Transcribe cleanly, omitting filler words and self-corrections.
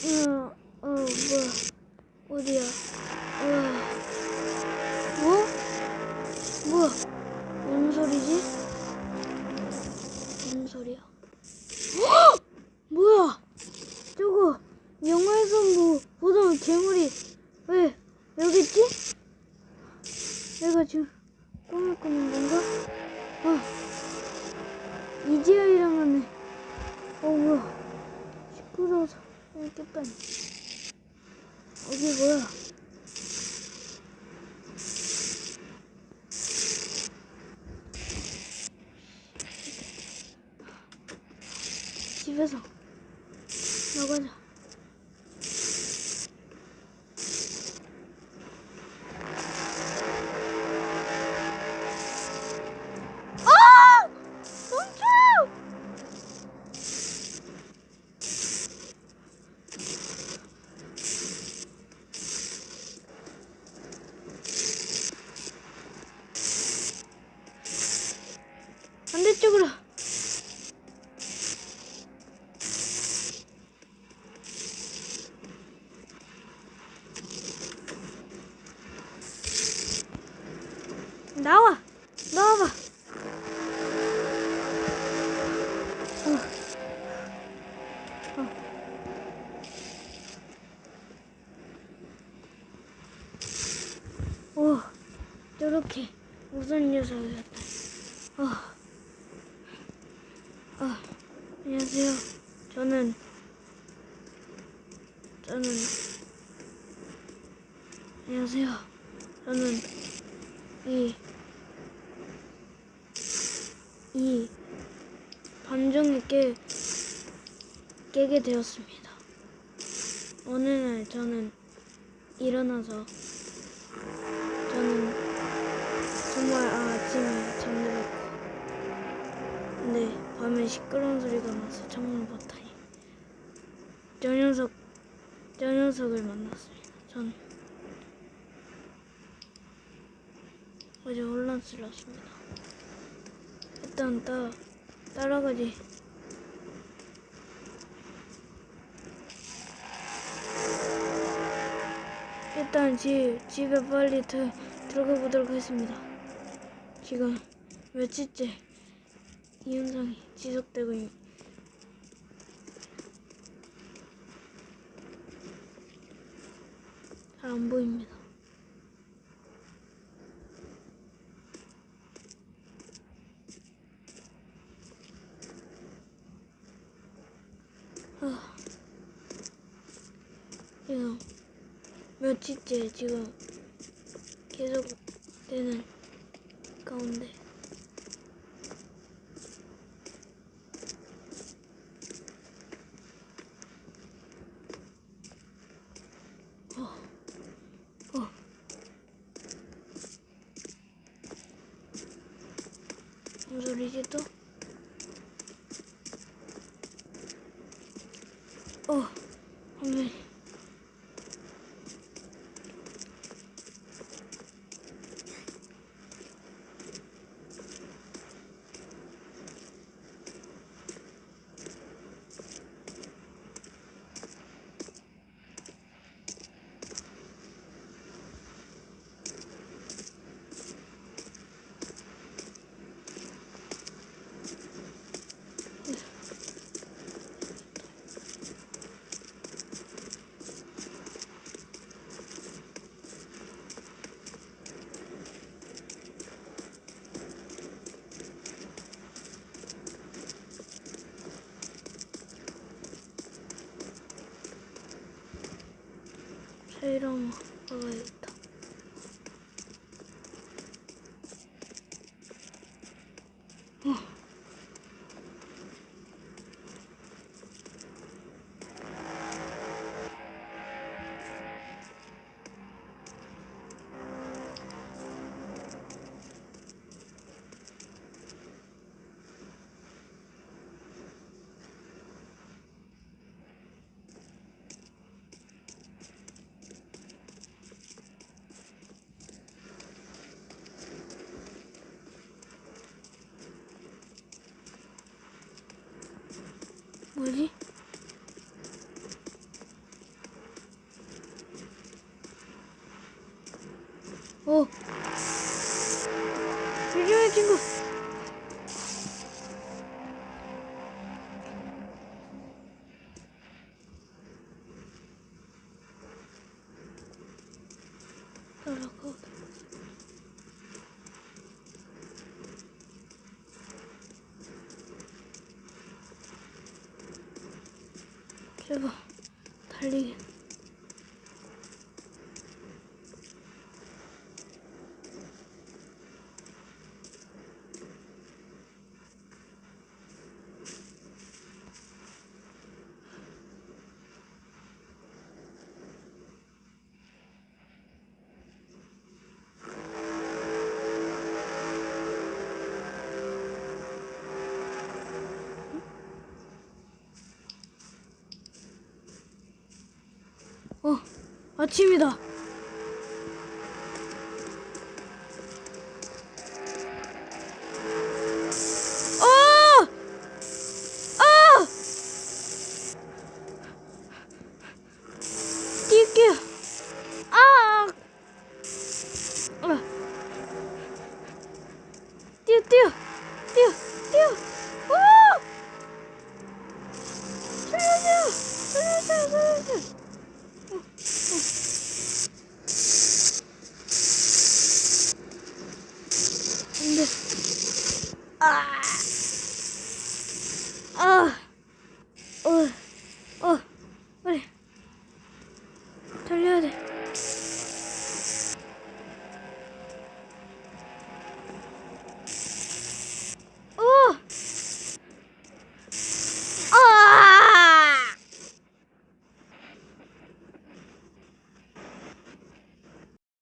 뭐야? 어디야? 뭐야? 뭔 소리지? 무슨 소리야? 뭐야? 저거 영화에서 보던 괴물이 왜 여기 있지? 내가 지금 꿈을 꾸는 건가? 이제야 일어나네. 뭐야? 시끄러워서 깼다니. 여기 뭐야? 집에서 나가자. 멈춰! 반대쪽으로. 나와봐. 저렇게 무슨 녀석이었다. 안녕하세요. 저는 안녕하세요. 저는 이 밤중에 깨게 되었습니다. 어느 날 저는 일어나서 정말 아침에 잠들었고, 근데 밤에 시끄러운 소리가 나서 창문을 봤더니 저 녀석을 만났습니다. 전 어제 혼란스러웠습니다. 일단 따라가지. 일단 집에 빨리 들어가 보도록 하겠습니다. 지금 며칠째 이 현상이 지속되고 잘 안 보입니다. 지금 며칠째 지금 계속 되는 가운데 무슨 소리지 또? 화면이 이런 거가 있다. 어. 조심해, 친구. 따라가. 제발 달리기. 아침이다. 아! 아! 뛸게요. 아! 아! 뛰어! 아! 살려주세요! 살려주세요!